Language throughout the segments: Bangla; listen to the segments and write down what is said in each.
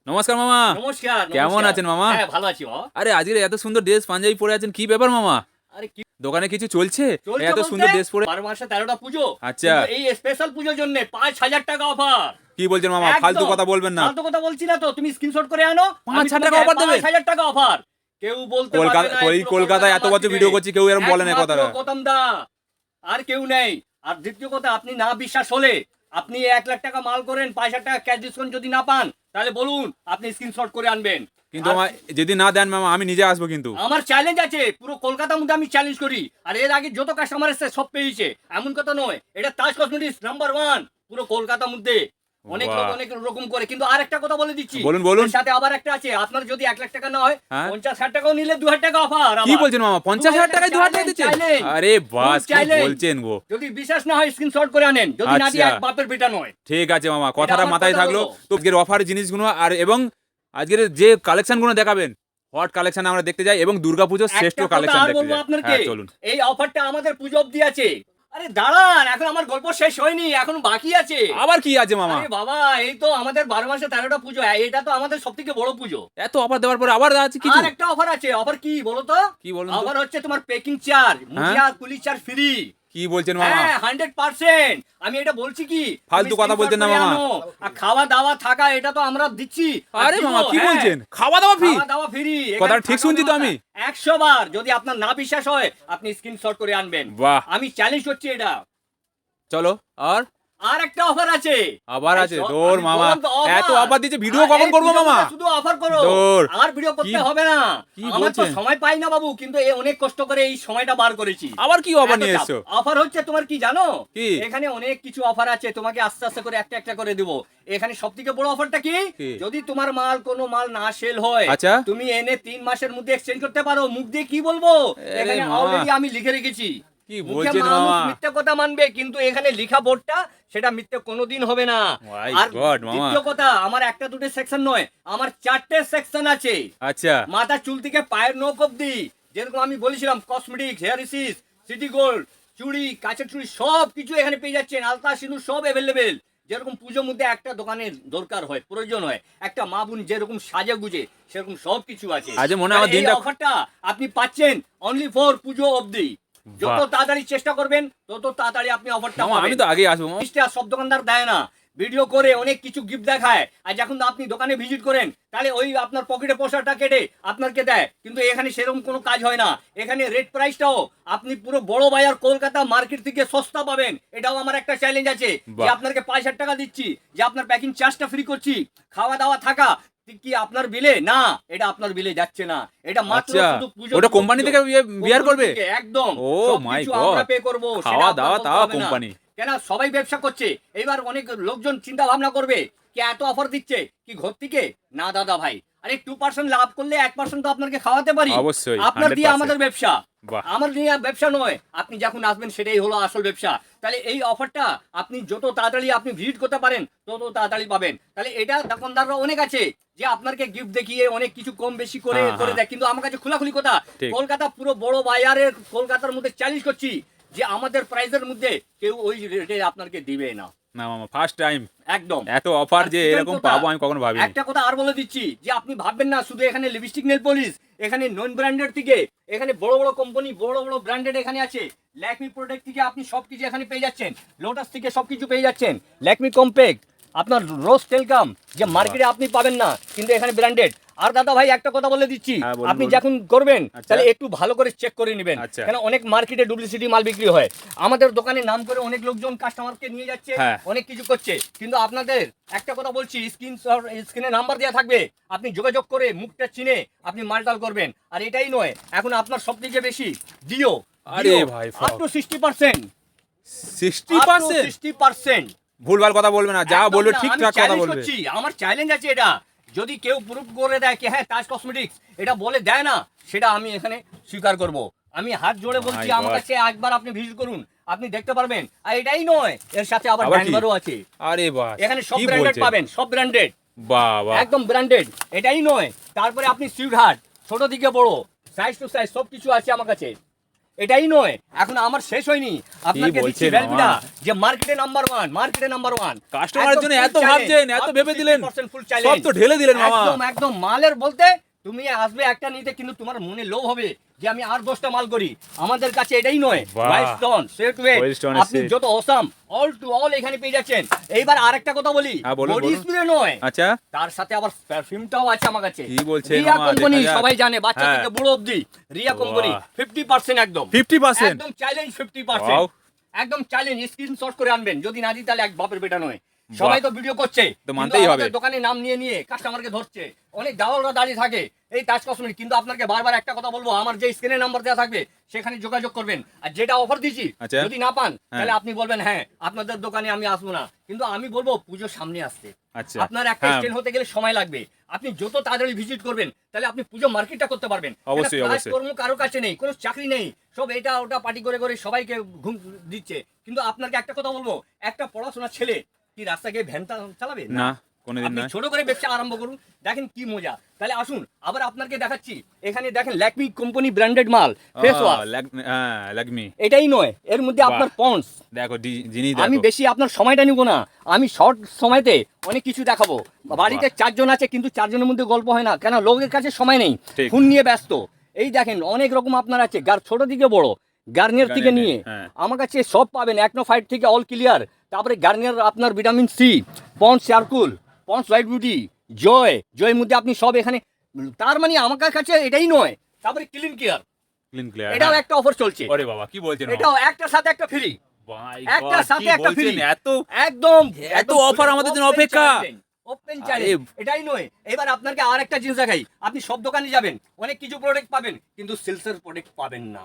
নমস্কার মামা। নমস্কার। কেমন আছেন মামা? হ্যাঁ, ভালো আছি বাবা। আরে আজকে এত সুন্দর ড্রেস পাঞ্জাবি পরে আছেন, কি ব্যাপার মামা? আরে কি দোকানে কিছু চলছে? চলছে এত বলতে? সুন্দর ড্রেস পরে 12 মাসে 13টা পুজো। আচ্ছা। কিন্তু এই স্পেশাল পুজোর জন্য 5000 টাকা অফার। কি বলছেন মামা? ফালতু কথা বলবেন না। ফালতু কথা বলছি না তো, তুমি স্ক্রিনশট করে আনো। 5000 টাকা অফার দেবে? 5000 টাকা অফার। কেউ বলতে পারবে না। কলকাতায় এত বছর ভিডিও করছি, কেউ এরকম বলে না কথাটা। গৌতম দা আর কেউ নেই। আর দ্বিতীয় কথা, আপনি না বিশ্বাস হলে আপনি 1 লাখ টাকা মাল করেন, 5000 টাকা ক্যাশ ডিসকাউন্ট যদি না পান, তাহলে বলুন, আপনি স্ক্রিনশট করে আনবেন। কিন্তু মামা যদি না দেন মামা, আমি নিজে আসবো কিন্তু। আমার চ্যালেঞ্জ আছে, পুরো কলকাতার মধ্যে আমি চ্যালেঞ্জ করি। আর এর আগে যত কাস্টমার এসেছে সব পেয়েছে, এমন কথা নয়। এটা তাজ কসমেটিক্স নাম্বার 1 পুরো কলকাতার মধ্যে। অনেক লোক অনেক রকম করে, কিন্তু আর একটা কথা বলে দিচ্ছি। বলুন। এর সাথে আবার একটা আছে, আপনার যদি 1 লাখ টাকা না হয়, হ্যাঁ? 50,000 টাকাও নিলে 2000 টাকা অফার। কি বলছেন মামা? 50,000 টাকায় 2000 টাকা দিচ্ছেন? আরে বাস, কি বলছেন গো? যদি বিশ্বাস না হয় স্ক্রিনশট করে আনেন, যদি না দিয়ে এক বাপের বেটা নয়। ঠিক আছে মামা, কথাটা আমার মাথায় কথা থাকলো। হলো। তো আজকের অফার জিনিসগুলো আর এবং আজকের যে কালেকশনগুলো দেখাবেন, হট কালেকশন আমরা দেখতে যাই এবং দুর্গাপূজার শ্রেষ্ঠ একটা কথা কালেকশন আর দেখতে বলবো যাই। আপনাকে, হ্যাঁ চলুন। এই অফারটা আমাদের পুজো অবধি আছে। আরে দাঁড়ান, এখন আমার গল্প শেষ হয়নি, এখন বাকি আছে। আবার কি আছে মামা? আরে বাবা, এই তো আমাদের 12 মাসে 13টা পুজো, এটা তো আমাদের সবথেকে বড় পুজো। এত অফার দেওয়ার পরে আবার আছে কিছু? আর একটা অফার আছে। অফার কি বলো তো? কি বলুন তো? অফার হচ্ছে তোমার পেকিং চার্জ, মুজিয়া কুলি চার্জ ফ্রি। কি বলছেন মামা? হ্যাঁ 100%। আমি এটা বলছি কি, ফালতু তুমি কথা বলছেন না screenshot করে মামা। আনো। আর খাওয়া দাওয়া থাকা এটা তো আমরা দিচ্ছি। আর আরে দিব, মামা কি হ্যাঁ। বলছেন? খাওয়া দাওয়া ফ্রি? খাওয়া দাওয়া ফ্রি। কথাটা ঠিক শুনছি তো আমি? 100 বার। যদি আপনার না বিশ্বাস হয়, আপনি স্ক্রিনশট করে আনবেন। বাহ, আমি চ্যালেঞ্জ করছি এটা। চলো। আর আর একটা অফার আছে। আবার আছে? আমি দৌড় মামা, বললাম তো offer। এত অফার দিচ্ছে, ভিডিও আর কখন এই করবো ভিডিওটা মামা? শুধু অফার করো। দৌড়। আর ভিডিও করতে হবে না। কি আমার তো বলছেন? সময় পাই না বাবু, কিন্তু এই অনেক কষ্ট করে এই সময়টা বার করেছি। আবার কি অফার নিয়ে এসছো? অফার হচ্ছে তোমার কি জানো? কি? এখানে অনেক কিছু অফার আছে, তোমাকে আস্তে আস্তে করে একটা একটা করে দেব। এখানে সবথেকে বড় অফারটা কি? কি? যদি তোমার মাল কোনো মাল না সেল হয়, আচ্ছা। তুমি এনে 3 মাসের মধ্যে এক্সচেঞ্জ করতে পারো। মুখ দিয়ে কি বলবো, আরে এখানে মামা। অলরেডি আমি লিখে রেখেছি। কি মুখে বলছেন মানুষ মামা? মিথ্যে কথা মানবে, কিন্তু এখানে লেখা বোর্ডটা সেটা মিথ্যে কোনোদিন হবে না। My আর God, মামা। দ্বিতীয় কথা, আমার একটা দুটো সেকশন নয়, আমার 4টে সেকশন আছে। আচ্ছা। মাথা চুল থেকে পায়ের নখ অব্দি, যেরকম আমি বলেছিলাম, কসমেটিক্স, হেয়ার ইসিস, সিটি গোল্ড, চুড়ি, কাঁচের চুড়ি, সব কিছু এখানে পেয়ে যাচ্ছেন। আলতা সিঁদুর সব অ্যাভেলেবেল। যেরকম পুজোর মধ্যে একটা দোকানের দরকার হয়, প্রয়োজন হয়, একটা মা বোন যেরকম সাজে গুজে, সেরকম সব কিছু আছে। আজ মনে হয় আমার এই দিনটা- অফারটা আপনি পাচ্ছেন অনলি ফর পুজো অবধি। যত বাহ। তাড়াতাড়ি চেষ্টা করবেন, তত তাড়াতাড়ি আপনি অফারটা মামা পাবেন। আমি তো আগেই আসবো মামা। জিনিসটা সব দোকানদার দেয় না। ভিডিও করে অনেক কিছু গিফট দেখায়, আর যখন আপনি দোকানে ভিজিট করেন, তাহলে ওই আপনার পকেটে পয়সাটা কেটে আপনাকে দেয়। কিন্তু এখানে সেরকম কোনো কাজ হয় না। এখানে রেট প্রাইসটাও আপনি পুরো বড় বাজার কলকাতা মার্কেট থেকে সস্তা পাবেন। এটাও আমার একটা চ্যালেঞ্জ আছে, যে বাহ। আপনাকে 5000 টাকা দিচ্ছি, যে আপনার প্যাকিং চার্জটা ফ্রি করছি, খাওয়া দাওয়া থাকা কি আপনার বিলে না, এটা আপনার বিলে যাচ্ছে না। এটা মাত্র আচ্ছা, শুধু পুজো। ওটা কোম্পানি থেকে বিয়ার করবে? একদম। ও মাই সবকিছু গড। আমরা পে করব। খাওয়া দাওয়া তাও কোম্পানি। কেন সবাই ব্যবসা করছে, এবার অনেক লোকজন চিন্তা ভাবনা করবে কি এত অফার দিচ্ছে কি ঘর থেকে। না দাদা ভাই, আরে 2% লাভ করলে 1% তো আপনাকে খাওয়াতে পারি। অবশ্যই, আপনার দিয়ে 100%। আমাদের ব্যবসা। বাহ। আমার নিয়ে ব্যবসা নয়। আপনি যখন আসবেন সেটাই হলো আসল ব্যবসা। তাহলে এই অফারটা আপনি যত তাড়াতাড়ি আপনি ভিজিট করতে পারেন, তত তাড়াতাড়ি পাবেন। তাহলে এটা দোকানদাররা অনেক আছে, যে আপনাকে গিফট দেখিয়ে অনেক কিছু কম বেশি করে হ্যাঁ, করে হ্যাঁ। দেয়। কিন্তু আমার কাছে খোলাখুলি কথা, ঠিক। কলকাতা পুরো বড় বাজারের কলকাতার মধ্যে চ্যালেঞ্জ করছি, যে আমাদের প্রাইসের মধ্যে কেউ ওই রেটে আপনাকে দিবে না। না মামা, ফার্স্ট টাইম একদম। এত অফার আর যে second এরকম কথা, পাবো আমি কখনো ভাবিনি। একটা কথা আর বলে দিচ্ছি, যে আপনি ভাববেন না শুধু এখানে লিপস্টিক নেল পলিশ, এখানে নন ব্র্যান্ডেড থেকে, এখানে বড় বড় কোম্পানি, বড় বড় ব্র্যান্ডেড এখানে আছে। ল্যাকমি প্রোডাক্ট থেকে আপনি সবকিছু এখানে পেয়ে যাচ্ছেন। লোটাস থেকে সবকিছু পেয়ে যাচ্ছেন। ল্যাকমি কম্প্যাক্ট, আপনার রোজ টেলকাম, যে মার্কেটে আপনি পাবেন না, কিন্তু এখানে ব্র্যান্ডেড। আর দাদা ভাই একটা কথা বলে দিচ্ছি, হ্যাঁ, বলুন, আপনি বলুন। যখন করবেন, আচ্ছা। তাহলে একটু ভালো করে চেক করে নেবেন। আচ্ছা। কেন অনেক মার্কেটে ডুপ্লিসিটি মাল বিক্রি হয়। আমাদের দোকানে নাম করে অনেক লোকজন কাস্টমারকে নিয়ে যাচ্ছে, হ্যাঁ। অনেক কিছু করছে। কিন্তু আপনাদের একটা কথা বলছি, স্ক্রিনে নাম্বার দেওয়া থাকবে, আপনি যোগাযোগ করে মুখটা চিনে আপনি মালটাল করবেন। আর এটাই নয়, এখন আপনার সব থেকে বেশি ডিও। আরে ভাই, আপ টু 60%। 60%? 60%। ভুলভাল কথা বলবে না, যা একদম বলবে না, আমি ঠিকঠাক কথা চ্যালেঞ্জ বলবে। করছি, আমার চ্যালেঞ্জ আছে এটা। যদি কেউ প্রুফ করে দেয় কি হ্যাঁ তাজ কসমেটিক্স এটা বলে দেয় না, সেটা আমি এখানে স্বীকার করব। আমি হাত জোড়ে বলছি, My আমার God। কাছে একবার আপনি ভিজিট করুন, আপনি দেখতে পারবেন। আর এটাই নয়, এর সাথে আবার আবার কি? ব্র্যান্ডারও আছে। আরে বাহ, এখানে সব কি ব্র্যান্ডেড বলছেন? পাবেন, সব ব্র্যান্ডেড, বাহ বাহ। একদম ব্র্যান্ডেড। এটাই নয়, তারপরে আপনি সুইট হার্ট, ছোট থেকে বড়, সাইজ টু সাইজ সব কিছু আছে আমার কাছে। এটাই নয়, এখন আমার শেষ হয়নি। আপনাকে দিচ্ছি বলছেন ভ্যালভিটা, মামা? যে মার্কেটে নাম্বার ওয়ান। কাস্টমারের জন্য এত ভাবছেন, এত ভেবে দিলেন, ফুল সব তো ঢেলে দিলেন মামা। একদম মালের বলতে তুমি আসবে একটা নিতে, কিন্তু তোমার মনে লোভ হবে যে আমি আর 10টা মাল করি। আমাদের কাছে এটাই নয়, বাহ। White stone, set weight, White stone আপনি set। যত অসাম অল টু অল এখানে পেয়ে যাচ্ছেন। এইবার আরেকটা কথা বলি, হ্যাঁ, বলুন, বডি বলুন। স্প্রে নয়, আচ্ছা, তার সাথে আবার পারফিউমটাও আছে আমার কাছে। কি বলছেন রিয়া মামা? কোম্পানি দেখা যাক। সবাই জানে, বাচ্চা হ্যাঁ। থেকে বুড়ো অবধি রিয়া কোম্পানি বাহ। 50% একদম 50%? একদম চ্যালেঞ্জ Wow। 50%, একদম চ্যালেঞ্জ। স্ক্রিনশট করে আনবেন, যদি না দিই তাহলে এক বাপের বেটা নয়। সবাই তো ভিডিও করছে, তো কিন্তু মানতেই আমাদের হবে। দোকানে নাম নিয়ে নিয়ে কাস্টমারকে ধরছে, অনেক দালালরা দাঁড়িয়ে থাকে এই তাজ কসমেটিক। কিন্তু আপনাকে বারবার একটা কথা বলবো, আমার যে স্ক্রিনে নাম্বার দেওয়া থাকবে সেখানে যোগাযোগ করবেন। আর যেটা অফার দিচ্ছি আচ্ছা। যদি না পান হ্যাঁ। তাহলে আপনি বলবেন হ্যাঁ আপনাদের দোকানে আমি আসবো না, কিন্তু আমি বলবো পুজো সামনে আসছে, আচ্ছা, আপনার একটা হ্যাঁ। স্টেন হতে গেলে সময় লাগবে। আপনি যত তাড়াতাড়ি ভিজিট করবেন তাহলে আপনি পুজো মার্কেটটা করতে পারবেন। অবশ্যই, একটা অবশ্যই। কাজকর্ম কারো কাছে নেই, কোনো চাকরি নেই, সব এটা ওটা পার্টি করে করে সবাইকে ঘুম দিচ্ছে। কিন্তু আপনাকে একটা কথা বলবো, একটা পড়াশোনার ছেলে কি রাস্তাকে ভ্যান চালাবে? না, কোনোদিন আপনি না। ছোট করে ব্যবসা আরম্ভ করুন, দেখেন কি মজা। তাহলে আসুন আবার আপনাকে দেখাচ্ছি, এখানে দেখেন ল্যাকমি কোম্পানি ব্র্যান্ডেড মাল ফেস ওয়াশ। লাগমি। এটাই নয়, এর মধ্যে বাহ। আপনার পন্স। দেখো জিনিস আমি দেখো। বেশি আপনার সময়টা নিব না, আমি শর্ট সময়তে অনেক কিছু দেখাবো। বাড়িতে 4 জন আছে, কিন্তু 4 জনের মধ্যে গল্প হয় না, কেন লোকের কাছে সময় নেই, ঠিক। ফোন নিয়ে ব্যস্ত। এই দেখেন অনেক রকম আপনার আছে, ছোট থেকে বড়, গার্নিয়ার থেকে গার্নিয়ার, নিয়ে হ্যাঁ। আমার কাছে সব পাবেন। একনো ফাইট থেকে অল ক্লিয়ার, তারপরে গার্নিয়ার আপনার vitamin C, Pond's charcoal, Pond's white beauty, জয়ের মধ্যে আপনি সব এখানে। তার মানে আমার কাছে এটাই নয়, তারপরে ক্লিন কেয়ার, ক্লিন ক্লিয়ার। এটাও একটা অফার চলছে। ওরে বাবা, কি বলছেন মামা? এটাও একটার সাথে একটা ফ্রি, My একটার God, সাথে কি একটা বলছেন? free। এত একদম এত offer আমাদের জন্য অপেক্ষা। ওপেন আরে। চ্যালেঞ্জ, এটাই নয়। এবার আপনাকে আর একটা জিনিস দেখাই, আপনি সব দোকানে যাবেন অনেক কিছু প্রোডাক্ট পাবেন, কিন্তু সিলসের প্রোডাক্ট পাবেন না।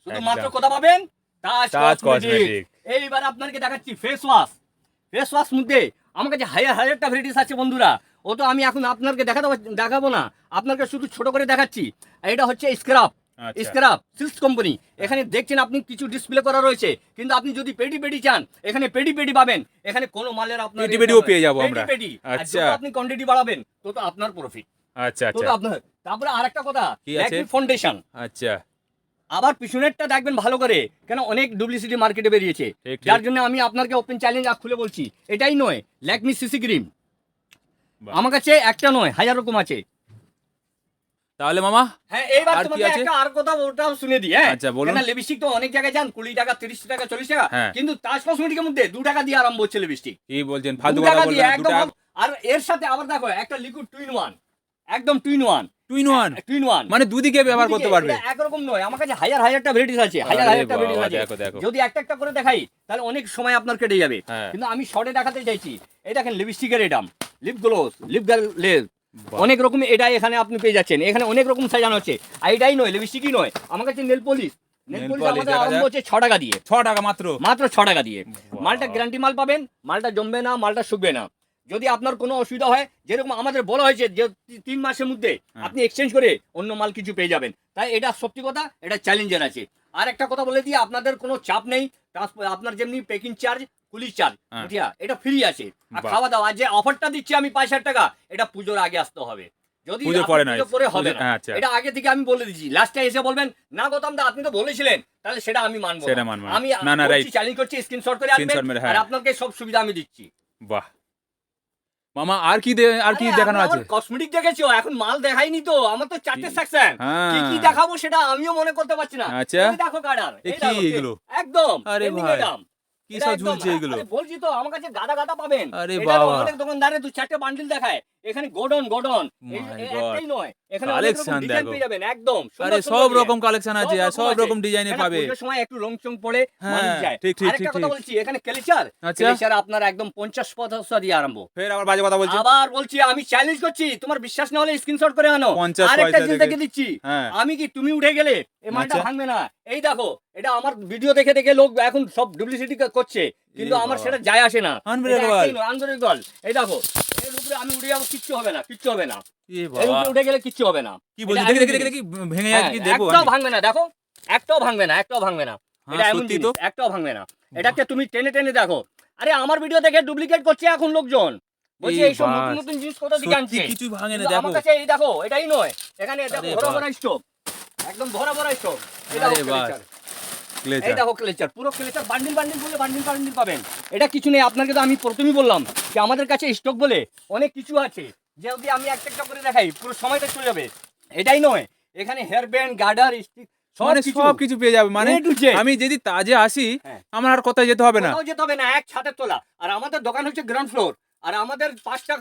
শুধুমাত্র একদম। কথা পাবেন তাজ তাজ কসমেটিক। কসমেটিক। এইবার আপনাকে দেখাচ্ছি ফেস ওয়াশ মধ্যে আমার কাছে হাজারটা ভ্যারাইটিস আছে বন্ধুরা। ও তো আমি এখন আপনাকে দেখাবো না, আপনাকে শুধু ছোট করে দেখাচ্ছি। এটা হচ্ছে আচ্ছা। Silk company. এখানে দেখছেন আপনি কিছু ডিসপ্লে করা রয়েছে, কিন্তু আপনি যদি পেডি চান এখানে পেডি পাবেন। এখানে কোনো মালের আপনার পেডিও পেয়ে যাবো আমরা। পেডি। আচ্ছা। আপনি কোয়ান্টিটি বাড়াবেন তো আপনার প্রফিট, আচ্ছা, তো আচ্ছা, আপনার। তারপরে আরেকটা কথা, কি আছে? ফাউন্ডেশন। আচ্ছা। আবার পিছনেরটা দেখবেন ভালো করে, কেন অনেক ডুপ্লিসিটি মার্কেটে বেরিয়েছে, ঠিক, ঠিক। যার জন্য আমি আপনাকে ওপেন চ্যালেঞ্জ খুলে বলছি, এটাই নয় ল্যাকমি সিসি ক্রিম। বাহ। আমার কাছে একটা নয়, হাজার রকম আছে। তাহলে মামা, হ্যাঁ, এইবার আর কি তোমাকে আছে? একটা আর কথা ওটাও শুনে দিই। হ্যাঁ, আচ্ছা, বলুন। কেন লিপস্টিক তো অনেক জায়গায় যান 20 টাকা, 30 টাকা, 40 টাকা, হ্যাঁ। কিন্তু তাজ কসমেটিকের মধ্যে 2 টাকা দিয়ে আরম্ভ হচ্ছে লিপস্টিক। কি বলছেন? 2 ফালতু টাকা কথা দিয়ে বলবেন না, একদম। দুটা আর এর সাথে আবার দেখো একটা লিকুইড টু ইন ওয়ান, একদম two in one. Two in one, মানে দুদিকে ব্যবহার করতে পারবে। এটা একরকম নয়, আমার কাছে হাজারটা ভ্যারাইটিস আছে, আরে হাজারটা ভ্যারাইটিস বাবা, আছে। দেখো, দেখো। যদি একটা করে দেখাই তাহলে অনেক সময় আপনার কেটে যাবে, হ্যাঁ। কিন্তু আমি শর্টে দেখাতে চাইছি। এই দেখেন লিপস্টিকের এডাম, লিপ গ্লোস, লিপ লেস, বাহ। অনেক রকম এটাই এখানে আপনি পেয়ে যাচ্ছেন। এখানে অনেক রকম সাজানো আছে। আর এটাই নয়, লিপস্টিকই নয়, আমার কাছে নেল পলিশ Nail আমাদের polish দেখা আরম্ভ যাক। হচ্ছে 6 টাকা দিয়ে, 6 টাকা মাত্র। মাত্র 6 টাকা দিয়ে। বাহ। মালটা গ্যারান্টি মাল পাবেন, মালটা জমবে না, মালটা শুকবে না। যদি আপনার কোনো অসুবিধা হয়, যেরকম আমাদের বলা হয়েছে যে 3 মাসের মধ্যে হ্যাঁ। আপনি এক্সচেঞ্জ করে অন্য মাল কিছু পেয়ে যাবেন, তাই এটা সত্যি কথা, এটা চ্যালেঞ্জার আছে। আর একটা কথা বলে দিই, আপনাদের কোনো চাপ নেই, আপনার যেমনি প্যাকিং চার্জ, পুলিশ চার্জ, হ্যাঁ। বুঝিয়া এটা ফ্রি আছে। আর বাহ। খাওয়া দাওয়া, যে অফারটা দিচ্ছি আমি 5,000 টাকা, এটা পুজোর আগে আসতে হবে। যদি পুজো আপনি পরে নয়, পুজো পরে হবে পুজো- না, আচ্ছা। এটা আগে থেকে আমি বলে দিচ্ছি। লাস্টে এসে বলবেন না গৌতম দা আপনি তো বলেছিলেন, তাহলে সেটা আমি মানবো সেটা না। মানবো না। আমি না, না, right। চ্যালেঞ্জ করছি, স্ক্রিনশট করে আনবেন, Screenshot মেরে, হ্যাঁ। আর আপনাকে সব সুবিধা আমি দিচ্ছি। বাহ মামা, আর কি দেখানো আছে? কসমেটিক দেখেছো, এখন মাল দেখাইনি তো, আমার তো 4টে সেকশন, হ্যাঁ। কি কি দেখাবো সেটা আমিও মনে করতে পারছি না। আচ্ছা। এই দেখো কার্ডার, এ কি এগুলো? একদম আরে ending ভাই, এর দাম। কি এটা সব একদম, ঝুলছে এগুলো? আরে বলছি তো আমার কাছে গাদা পাবেন। আরে এটারও বাবা। অনেক দোকানদারে 2-4টে বান্ডিল দেখায়, এখানে গোডন My একটাই God। নয়, এখানে অনেক রকম Collection ডিজাইন দেখো। পেয়ে যাবেন। একদম আরে সুন্দর সব সুন্দর রকম ডিজাইন। কালেকশন আছে, আর সব রকম ডিজাইনে কেন পাবে। পুজোর সময় একটু রং চং পড়ে হ্যাঁ, মানুষ যায়। ঠিক, ঠিক, আরেকটা ঠিক, কথা ঠিক। বলছি, এখানে কেলিচার, আচ্ছা। কেলিচার আপনার একদম 50% দিয়ে আরম্ভ। ফের আবার বাজে কথা বলছি। আবার বলছি, আমি চ্যালেঞ্জ করছি, তোমার বিশ্বাস না হলে স্ক্রিনশট করে আনো। 50 আরেকটা পয়সা জিনিস থেকে। দেখে দিচ্ছি, হ্যাঁ। আমি কি তুমি উঠে গেলে এই মালটা আচ্ছা। ভাঙবে না। এই দেখো, এটা আমার ভিডিও দেখে দেখে লোক এখন সব ডুপ্লিসিটি করছে, কিন্তু আমার বাবা। সেটা যায় আসে না। Unbreakable। আনব্রেকেবল। এই দেখো, এর উপরে আমি উঠে যাবো, কিচ্ছু হবে না, কিচ্ছু হবে না। এ এর বাবা, উপরে উঠে গেলে কিচ্ছু হবে না। কি বলছিস? এটা দেখি এমন দেখি জিনিস। ভেঙে যায় কি হ্যাঁ, দেখবো একটাও আমি। ভাঙবে না, দেখো, একটাও ভাঙবে না, একটাও ভাঙবে না। হ্যাঁ, এটা এমন সত্যি জিনিস, তো। একটাও ভাঙবে না। এটাকে তুমি টেনে টেনে দেখো। আরে আমার ভিডিও দেখে ডুপ্লিকেট করছে এখন লোকজন, বলছে এই এইসব বাস। নতুন নতুন জিনিস কোথা থেকে সত্যি আনছে। কিছু ভাঙে না, কিন্তু দেখো। আমার কাছে এই দেখো, এটাই নয়, এখানে দেখো আরে ঘোরা বাহ। ঘোরা স্টোভ, একদম ভরা ভরা সব। এটা আরে বাহ, ক্লেচার, এই ক্লেচার। দেখো ক্লেচার, পুরো ক্লেচার বান্ডিল বান্ডিল বলে বান্ডিল পাবেন। এটা কিছু নেই, আপনাকে তো আমি প্রথমেই বললাম যে আমাদের কাছে স্টক বলে অনেক কিছু আছে, যদি আমি একটা করে দেখাই পুরো সময়টা চলে যাবে। এটাই নয়, এখানে হেয়ার ব্যান্ড, গার্ডার, স্টিক মানে সব কিছু পেয়ে যাবে। মানে A to Z। আমি যদি তাজে আসি হ্যাঁ। আমার আর কোথায় যেতে হবে না। কোথাও যেতে হবে না, এক ছাদের তোলা। আর আমাদের দোকান হচ্ছে গ্রাউন্ড ফ্লোর, আর আমাদের 5টা,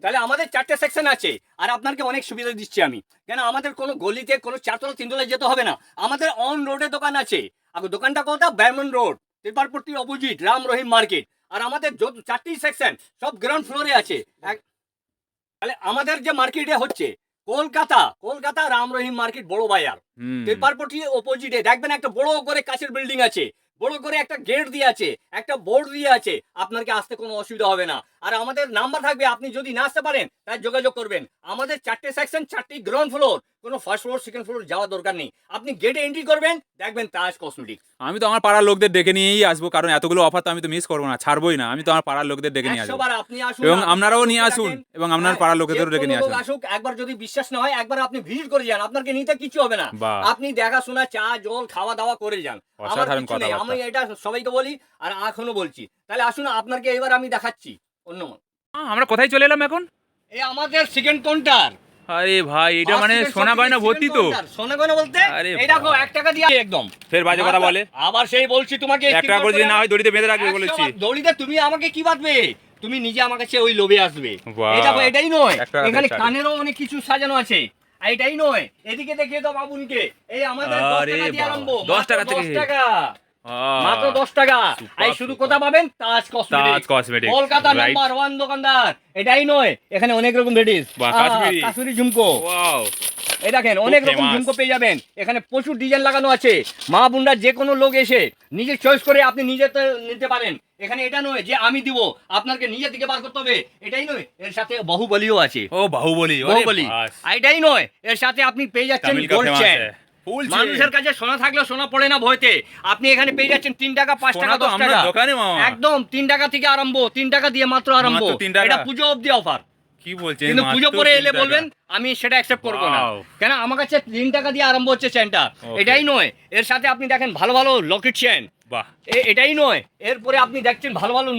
তাহলে আমাদের 4টে সেকশন আছে। আর আপনাকে অনেক সুবিধা দিচ্ছি আমি, কেন আমাদের কোনো গলিতে কোনো 4তলা 3তলায় যেতে হবে না, আমাদের অন রোডে দোকান আছে। আর দোকানটা কোথাও ব্যামন road, তিরপালপট্টির opposite Ram Rahim market. আর আমাদের 4টি সেকশন সব গ্রাউন্ড ফ্লোরে আছে। তাহলে আমাদের যে মার্কেটে হচ্ছে কলকাতা রাম রহিম মার্কেট বড় বাজার, হুম। তিরপালপট্টির অপোজিটে দেখবেন একটা বড় করে কাঁচের বিল্ডিং আছে, বড় করে একটা গেট দিয়ে আছে, একটা বোর্ড দিয়ে আছে, আপনাকে আসতে কোনো অসুবিধা হবে না। আর আমাদের নাম্বার থাকবে, আপনি যদি না আসতে পারেন তাহলে যোগাযোগ করবেন। আমাদের 4টে সেকশন, 4টি গ্রাউন্ড ফ্লোর, কোনো ফার্স্ট ফ্লোর সেকেন্ড ফ্লোর যাওয়ার দরকার নেই। আপনি গেটে এন্ট্রি করবেন, দেখবেন তাজ কসমেটিক্স। আমি তো আমার পাড়ার লোকদের ডেকে নিয়েই আসবো, কারণ এতগুলো অফার তো আমি তো মিস করবো না, ছাড়বোই না। আমি তো আমার পাড়ার লোকদের ডেকে নিয়ে 100 আসবো, বার আপনি আসুন, এবং আপনি আপনারাও নিয়ে দেখেন। আসুন, এবং আপনার হ্যাঁ, পাড়ার লোকেদেরও যে ডেকে নিয়ে কোনো লোক আসুন। আসুক, একবার যদি বিশ্বাস না হয় একবার আপনি ভিজিট করে যান, আপনাকে নিতে কিছু হবে না। বাহ। আপনি দেখাশোনা, চা জল খাওয়া দাওয়া করে যান, আমার অসাধারণ কিছু নেই। কথাবার্তা। আমি এটা সবাইকে বলি আর এখনো বলছি। তাহলে আসুন, আপনাকে এবার আমি দেখাচ্ছি অন্য। আমরা কোথায় চলে এলাম এখন? এই আমাদের সেকেন্ড কাউন্টার। আরে ভাই, এটা মানে সোনা গয়না ভর্তি তো? সোনা গয়না বলতে আরে এই দেখো 1 টাকা দিয়ে একদম। ফের বাজে কথা বলে। আবার সেই বলছি তোমাকে, 1 টাকা করে যদি না হয় দড়িতে বেঁধে রাখবে 100 বলেছি। বার দড়িতে তুমি আমাকে কি বাঁধবে? তুমি নিজে আমার কাছে ওই লোভে আসবে। বাহ। এই দেখো, এটাই নয়, 1 টাকা এখানে দিয়ে কানেরও অনেক কিছু সাজানো আছে। আর এটাই নয়, এদিকে দেখিয়ে দাও বাবুনকে, এই আমাদের 10 আরে টাকা দিয়ে বাবা, আরম্ভ, 10 টাকা মাত্র 10 থেকে। টাকা, আহ, মাত্র 10 টাকা। Super, এই শুধু super। কথা পাবেন তাজ কসমেটিক্স, তাজ কসমেটিক্স, কলকাতা right? নাম্বার 1 দোকানদার। এটাই নয়, এখানে অনেক রকম ভেরাইটিস, বাহ, কাশ্মীরি। কাশ্মীরি ঝুমকো। ওয়াও। এই দেখেন অনেক রকম famous। ঝুমকো পেয়ে যাবেন, এখানে প্রচুর ডিজাইন লাগানো আছে। মা বোনরা যে কোনো লোক এসে নিজে চয়েস করে আপনি নিজে নিতে পারেন। এখানে এটা নয় যে আমি দিব, আপনাকে নিজে থেকে বার করতে হবে। এটাই নয়, এর সাথে বাহুবলিও আছে। ও বাহুবলি, ওরে বাহুবলি। বাস। আর এটাই নয়, এর সাথে আপনি পেয়ে যাচ্ছেন তামিল কা গোল্ড famous চেন। है। Full chain. মানুষের কাছে সোনা থাকলেও সোনা পড়ে না ভয়তে, আপনি এখানে পেয়ে যাচ্ছেন 3 টাকা, 5 সোনা টাকা, তো 10 আমরা টাকা, দোকানে মামা। একদম 3 টাকা থেকে আরম্ভ, 3 টাকা দিয়ে মাত্র আরম্ভ। মাত্র 3 টাকা। এটা পুজো অবধি অফার, কি বলছেন? কিন্তু পুজো মাত্র পরে 3 এলে টাকা। বলবেন আমি সেটা অ্যাকসেপ্ট করবো না, Wow। কেন আমার কাছে 3 টাকা দিয়ে আরম্ভ হচ্ছে চেনটা। Okay। এটাই নয়, এর সাথে আপনি দেখেন ভালো ভালো লকেট চেন। বাহ। এটাই নয়, এরপরে আপনি দেখছেন ভালো ভালো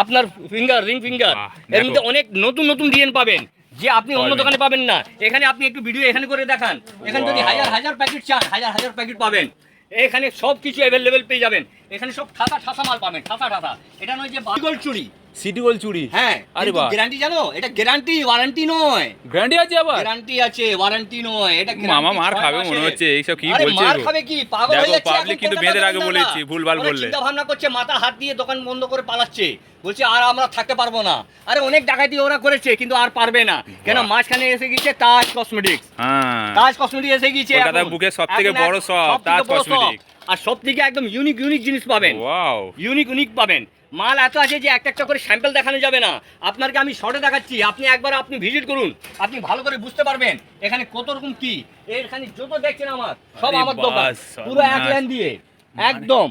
আপনার ফিঙ্গার, রিং ফিঙ্গার। বাহ, এর দেখো। মধ্যে অনেক নতুন নতুন ডিজাইন পাবেন, যে আপনি অন্য পাবেন। দোকানে পাবেন না। এখানে আপনি একটু ভিডিও এখানে করে দেখান, এখানে যদি Wow। হাজার হাজার প্যাকেট চান, হাজার হাজার প্যাকেট পাবেন। এখানে সব কিছু অ্যাভেলেবেল পেয়ে যাবেন। এখানে সব ঠাসা মাল পাবেন, ঠাসা। এটা নয় যে গোল্ড চুড়ি, সিটি গোল্ড চুড়ি। হ্যাঁ, আরে বাহ। গ্যারান্টি জানো, এটা গ্যারান্টি, ওয়ারেন্টি নয়। গ্যারান্টি আছে আবার? গ্যারান্টি আছে, ওয়ারেন্টি নয়। এটা মামা guarantee মার 6 খাবে মাসের। মনে হচ্ছে, এইসব কি আরে বলছে মার গো? খাবে কি, পাগল দেখো, হয়ে যাচ্ছে public এখন কিন্তু কলকাতার বেঁধে রাখবে দোকানদাররা। বলেছি, ভুলভাল ওরা বললে। চিন্তা ভাবনা করছে, মাথা হাত দিয়ে দোকান বন্ধ করে পালাচ্ছে, বলছে আর আমরা থাকতে পারবো না। আরে অনেক ডাকাতি ওরা করেছে, কিন্তু আর পারবে না, কেন বাহ। মাঝখানে এসে গেছে তাজ কসমেটিক্স। হ্যাঁ। তাজ কসমেটিক্স এসে গেছে কলকাতার এখন। বুকে সবথেকে এখন বড় শপ, সবথেকে তাজ বড় শপ। কসমেটিক্স। আর সব থেকে একদম ইউনিক জিনিস পাবেন, ওয়াও। ইউনিক পাবেন। মাল এত আছে যে একটা করে স্যাম্পল দেখানো যাবে না, আপনাকে আমি শর্টে দেখাচ্ছি। আপনি একবার আপনি ভিজিট করুন, আপনি ভালো করে বুঝতে পারবেন এখানে কত রকম কি। এখানে যত দেখছেন আমার সব আরে আমার দোকান, বাস, পুরো এক লাইন দিয়ে একদম।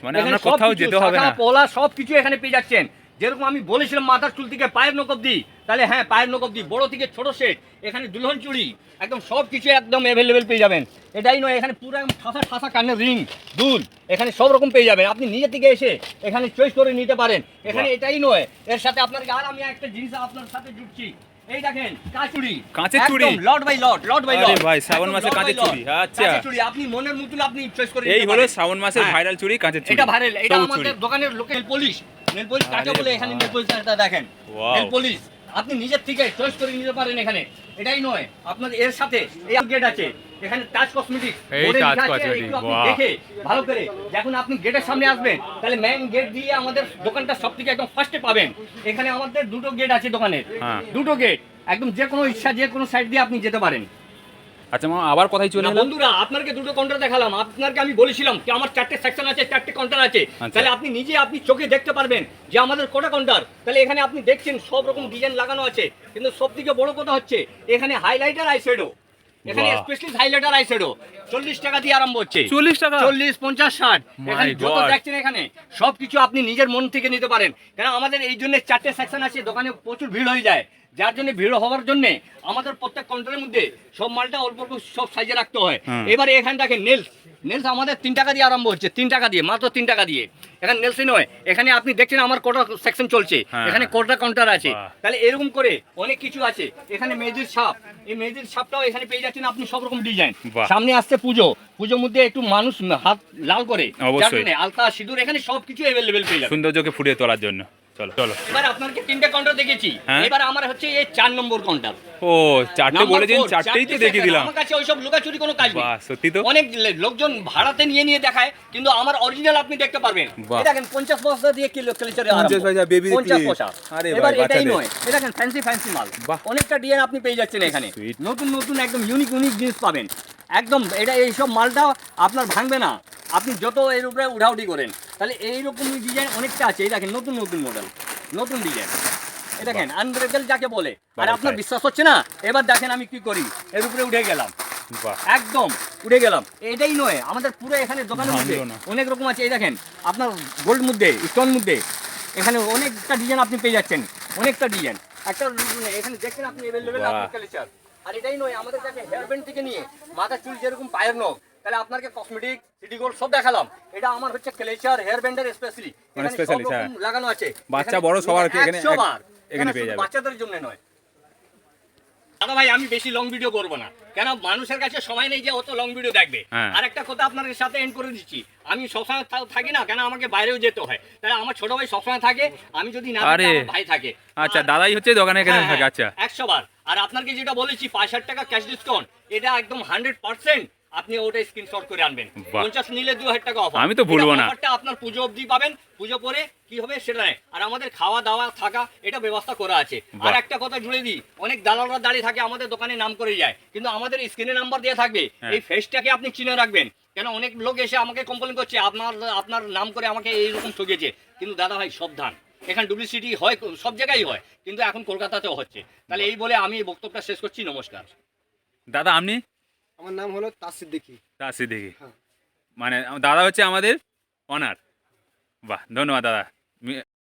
মানে এখানে আমরা কোথাও সবকিছু, যেতে হবে শাখা, না। পোলা সব কিছু এখানে পেয়ে যাচ্ছেন। যেরকম আমি বলেছিলাম মাথার চুল থেকে পায়ের নখ অব্দি, তাহলে হ্যাঁ পায়ের নখ অব্দি, বড় থেকে ছোট সেট, এখানে দুলহন চুড়ি, একদম সব কিছু একদম অ্যাভেলেবেল পেয়ে যাবেন। এটাই নয়, এখানে পুরো একদম ঠাসা কানের রিং, দুল, এখানে সব রকম পেয়ে যাবেন। আপনি নিজে থেকে এসে এখানে চয়েস করে নিতে পারেন। এখানে বাহ। এটাই নয়, এর সাথে আপনার আর আমি একটা জিনিস আপনার সাথে জুড়ছি। এই দেখেন কাঁচুড়ি, কাঁচের চুড়ি? লট বাই লট আরে ভাই, শ্রাবণ মাসে কাঁচের চুড়ি, আচ্ছা। চুড়ি আপনি মনের মতন আপনি চয়েস করে এই নিতে হলো পারেন। শ্রাবণ মাসের হ্যাঁ। ভাইরাল চুড়ি, কাঁচের চুড়ি। এটা ভাইরাল, এটা সবুজ আমাদের চুড়ি। দোকানের লোকাল পলিশ। নেল পলিশ কাকে আরে বলে, এখানে বাহ। নেল পলিশটা দেখেন, Wow। নেল পলিশ আপনি নিজের থেকে চয়েস করে নিতে পারেন এখানে। এটাই নয়, আপনার এর সাথে এই গেট আছে, এখানে টাচ কসমেটিক্স এই Taj Cosmetics, আপনি বাহ। দেখে ভালো করে যখন আপনি গেটের সামনে আসবেন, তাহলে মেইন গেট দিয়ে আমাদের দোকানটা সবথেকে একদম ফার্স্টে পাবেন। এখানে আমাদের দুটো গেট আছে দোকানের, হ্যাঁ। দুটো গেট, একদম যে কোনো ইচ্ছা যে কোনো সাইড দিয়ে আপনি যেতে পারেন। আচ্ছা মামা, আবার কোথায় চলে না এলাম? বন্ধুরা, আপনাকে দুটো কাউন্টার দেখালাম, আপনাকে আমি বলেছিলাম কি আমার 4টে সেকশন আছে, 4টে কাউন্টার আছে। আচ্ছা। তাহলে আপনি নিজে আপনি চোখে দেখতে পারবেন যে আমাদের কটা কাউন্টার। তাহলে এখানে আপনি দেখছেন সব রকম ডিজাইন লাগানো আছে, কিন্তু সব থেকে বড় কথা হচ্ছে এখানে হাইলাইটার আইশ্যাডো, এখানে বাহ। Specialist highlighter eyeshadow. 40 টাকা দিয়ে আরম্ভ হচ্ছে। 40 টাকা? 40, 50, 60 My এখানে যত God! দেখছেন এখানে সবকিছু আপনি নিজের মন থেকে নিতে পারেন। কেন আমাদের এই জন্য 4টে সেকশন আছে, দোকানে প্রচুর ভিড় হয়ে যায়, যার জন্য ভিড় হওয়ার জন্য আমাদের প্রত্যেক কাউন্টারের মধ্যে সব মালটা অল্প অল্প সব সাইজে রাখতে হয়। এবারে এখানে দেখেন নেলস, নেলস আমাদের 3 টাকা দিয়ে আরম্ভ হচ্ছে, 3 টাকা দিয়ে, মাত্র 3 টাকা দিয়ে। এখানে নেলসই নয়, এখানে আপনি দেখছেন আমার কটা সেকশন চলছে, এখানে কটা কাউন্টার আছে। তাহলে এরকম করে অনেক কিছু আছে। এখানে মেহেদির ছাপ, এই মেহেদির ছাপটাও এখানে পেয়ে যাচ্ছেন আপনি সব রকম ডিজাইন। সামনে আসছে পুজো, পুজোর মধ্যে একটু মানুষ হাত লাল করে, যার জন্য আলতা সিঁদুর এখানে সবকিছু অ্যাভেলেবেল পেয়ে যাবেন সৌন্দর্যকে ফুটিয়ে তোলার জন্য। চলো চলো, এবার আপনাকে 3টে কাউন্টার দেখেছি, এবার আমার হচ্ছে এই 4 নম্বর কাউন্টার। ও 4টে বলেছেন, 4টেই তো দেখিয়ে দিলাম। আমার কাছে ওইসব লুকাচুরি কোনো কাজ নেই। বাহ, সত্যি তো। অনেক লোকজন ভাড়াতে নিয়ে দেখায়, কিন্তু আমার অরিজিনাল আপনি দেখতে পারবেন। এটা দেখেন 50 পয়সা দিয়ে কিলো ক্লেচারে আরম্ভ, 50 পয়সা বেবি 50 পয়সা। আরে এবার ভাই, এটাই বাচ্চাদের। নয়, এটা দেখেন ফ্যান্সি মাল, বাহ। অনেকটা ডিজাইন আপনি পেয়ে যাচ্ছেন এখানে। Sweet. নতুন নতুন একদম ইউনিক জিনিস পাবেন একদম। এটা এইসব মালটা আপনার ভাঙবে না, আপনি যত এর উপরে উঠাউঠি করেন। তাহলে এইরকম ডিজাইন অনেকটা আছে। এই দেখেন নতুন মডেল, নতুন ডিজাইন। এটা দেখেন আনব্রেকেল যাকে বলে। আর আপনার বিশ্বাস হচ্ছে না, এবার দেখেন আমি কি করি, এর উপরে উঠে গেলাম, বাহ, একদম উঠে গেলাম। এটাই নয়, আমাদের পুরো এখানে দোকানের মধ্যে ভাঙলো না। অনেক রকম আছে। এই দেখেন আপনার গোল্ড মধ্যে, স্টোন মধ্যে এখানে অনেকটা ডিজাইন আপনি পেয়ে যাচ্ছেন, অনেকটা ডিজাইন। একটা এখানে দেখছেন আপনি অ্যাভেলেবেল বাহ। আপনার কালেকশন। আর এটাই নয়, আমাদের কাছে হেয়ার ব্যান্ড থেকে নিয়ে মাথার চুল যেরকম পায়ের নখ, তাহলে আপনাকে কসমেটিক, সিটি গোল্ড সব দেখালাম। এটা আমার হচ্ছে ক্লেচার হেয়ার ব্যান্ডের স্পেশালি, মানে এখানে সব specialist, রকম হ্যাঁ। লাগানো আছে। বাচ্চা এখানে বড় সবার এখানে 100 বার এখানে শুধু পেয়ে যাবে। বাচ্চাদের জন্য নয়। দাদা ভাই আমি বেশি লং ভিডিও করবো না, কেন মানুষের কাছে সময় নেই যে অত লং ভিডিও দেখবে। হ্যাঁ। আর একটা কথা আপনার সাথে এন্ড করে দিচ্ছি, আমি সবসময় থাকি না, কেন আমাকে বাইরেও যেতে হয়। তাহলে আমার ছোট ভাই সবসময় থাকে, আমি যদি না থাকি আরে। আমার ভাই থাকে। আচ্ছা, দাদাই হচ্ছে দোকানে এখানে হ্যাঁ, থাকে। আচ্ছা, 100 বার। আর আপনাকে যেটা বলেছি 65 টাকা ক্যাশ ডিসকাউন্ট, এটা একদম 100% আপনি ওটা স্ক্রিনশট করে আনবেন। বাহ। 50 নিলে 2000 টাকা অফার। আমি তো ভুলবো না। অফারটা আপনার পুজো অবধি পাবেন, পুজো পরে কি হবে সেটা নেই। আর আমাদের খাওয়া দাওয়া থাকা এটা ব্যবস্থা করা আছে। বাহ। আর একটা কথা জুড়ে দিই, অনেক দালালরা দাঁড়িয়ে থাকে আমাদের দোকানে নাম করে যায়, কিন্তু আমাদের স্ক্রিনে নাম্বার দেওয়া থাকবে, হ্যাঁ। এই ফেসটাকে আপনি চিনে রাখবেন। কেন অনেক লোক এসে আমাকে কমপ্লেন করছে আপনার নাম করে আমাকে এইরকম ঠকিয়েছে। কিন্তু দাদা ভাই সাবধান, এখানে ডুপ্লিসিটি হয়, সব জায়গায় হয়, কিন্তু এখন কলকাতাতেও হচ্ছে। তাহলে এই বলে আমি এই বক্তব্যটা শেষ করছি। নমস্কার। দাদা আপনি? আমার নাম হলো তাসির দেখি। তাসি দেখি, হ্যাঁ। মানে দাদা হচ্ছে আমাদের অনার। বাহ, ধন্যবাদ দাদা।